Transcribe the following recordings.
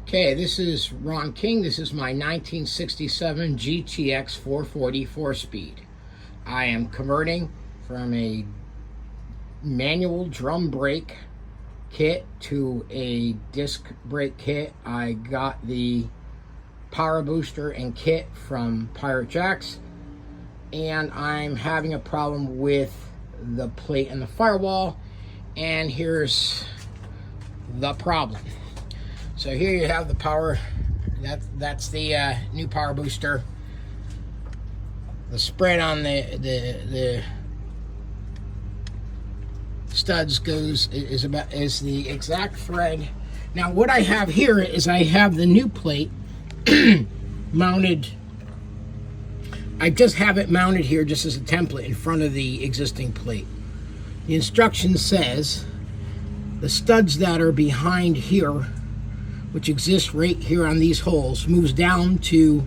Okay, this is Ron King. This is my 1967 GTX 440 4-speed. I am converting from a manual drum brake kit to a disc brake kit. I got the power booster and kit from Pirate Jacks, and I'm having a problem with the plate and the firewall, and here's the problem. So here you have the power, that's the new power booster. The spread on the studs is the exact thread. Now what I have here is I have the new plate mounted. I just have it mounted here just as a template in front of the existing plate. The instruction says the studs that are behind here, which exists right here on these holes, moves down to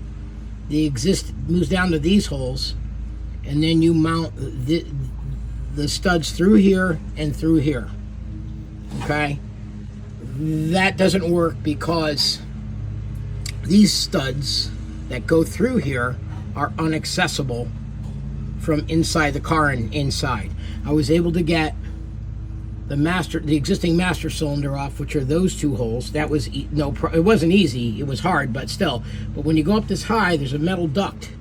these holes, and then you mount the studs through here and through here. Okay, that doesn't work because these studs that go through here are inaccessible from inside the car and inside. I was able to get the existing master cylinder off, which are those two holes. That was it wasn't easy, it was hard, but still. But when you go up this high, there's a metal duct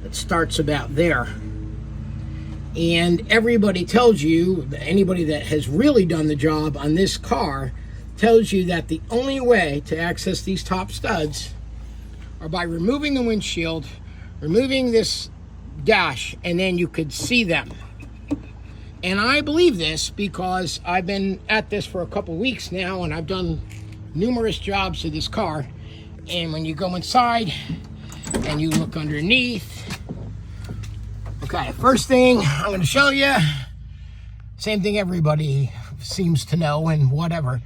that starts about there. And everybody tells you, anybody that has really done the job on this car tells you that the only way to access these top studs are by removing the windshield, removing this dash, and then you could see them. And I believe this because I've been at this for a couple weeks now, and I've done numerous jobs to this car. And when you go inside and you look underneath, okay, first thing I'm going to show you, same thing everybody seems to know and whatever,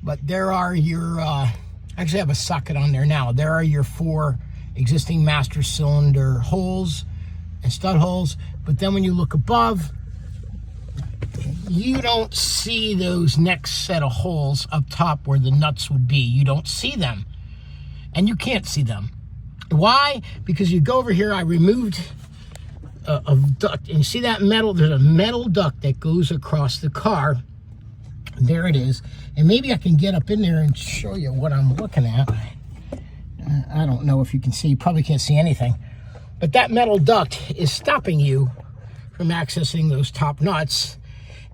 but there are your, actually I have a socket on there now. There are your 4 existing master cylinder holes and stud holes. But then when you look above, you don't see those next set of holes up top where the nuts would be. You don't see them, and you can't see them. Why? Because you go over here, I removed a duct, and you see that metal, there's a metal duct that goes across the car. There it is. And maybe I can get up in there and show you what I'm looking at. I don't know if you can see, you probably can't see anything, but that metal duct is stopping you from accessing those top nuts.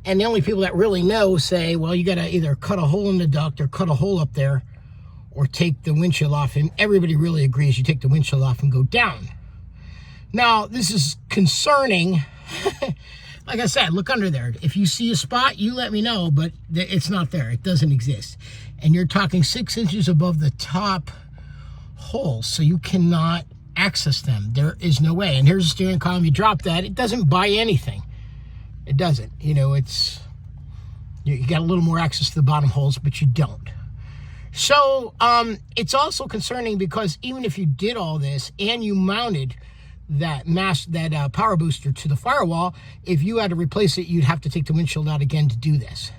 And the only people that really know say, well, you got to either cut a hole in the duct or cut a hole up there or take the windshield off. And everybody really agrees you take the windshield off and go down. Now, this is concerning. Like I said, look under there. If you see a spot, you let me know, but it's not there. It doesn't exist. And you're talking 6 inches above the top holes, so you cannot access them. There is no way. And here's the steering column. You drop that, it doesn't buy anything. It doesn't. You know, you got a little more access to the bottom holes, but you don't. So it's also concerning because even if you did all this and you mounted that power booster to the firewall, if you had to replace it, you'd have to take the windshield out again to do this.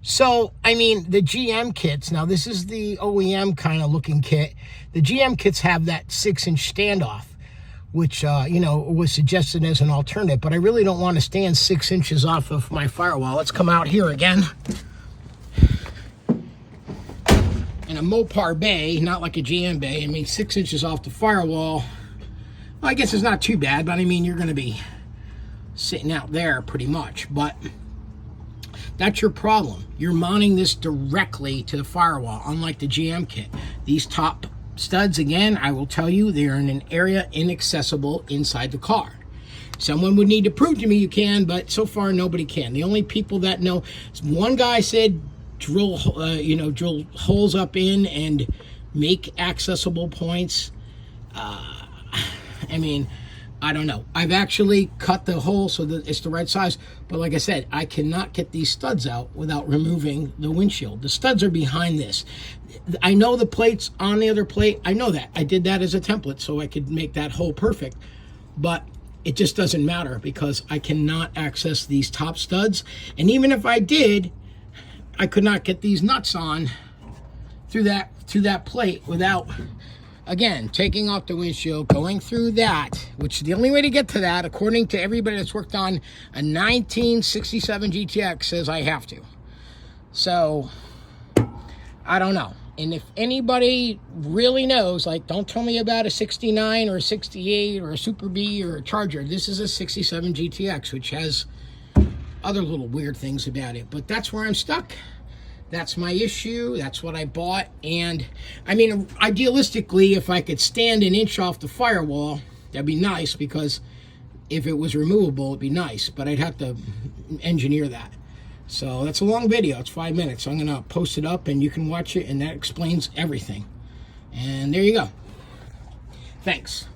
So, I mean, the GM kits, now this is the OEM kind of looking kit. The GM kits have that 6-inch standoff, which, you know, was suggested as an alternative, but I really don't want to stand 6 inches off of my firewall. Let's come out here again. In a Mopar bay, not like a GM bay, I mean, 6 inches off the firewall, well, I guess it's not too bad, but I mean, you're going to be sitting out there pretty much, but that's your problem. You're mounting this directly to the firewall, unlike the GM kit. These top studs, again, I will tell you, they are in an area inaccessible inside the car. Someone would need to prove to me you can, but so far nobody can. The only people that know, one guy said drill holes up in and make accessible points. I mean, I don't know. I've actually cut the hole so that it's the right size, but like I said, I cannot get these studs out without removing the windshield. The studs are behind this. I know the plate's on the other plate. I know that. I did that as a template so I could make that hole perfect, but it just doesn't matter because I cannot access these top studs. And even if I did, I could not get these nuts on through that plate without, again, taking off the windshield, going through that, which the only way to get to that, according to everybody that's worked on a 1967 GTX, says I have to. So, I don't know. And if anybody really knows, like, don't tell me about a 69 or a 68 or a Super B or a Charger. This is a 67 GTX, which has other little weird things about it. But that's where I'm stuck. That's my issue. That's what I bought. And, I mean, idealistically, if I could stand an inch off the firewall, that'd be nice, because if it was removable, it'd be nice. But I'd have to engineer that. So that's a long video. It's 5 minutes. I'm going to post it up and you can watch it, and that explains everything. And there you go. Thanks.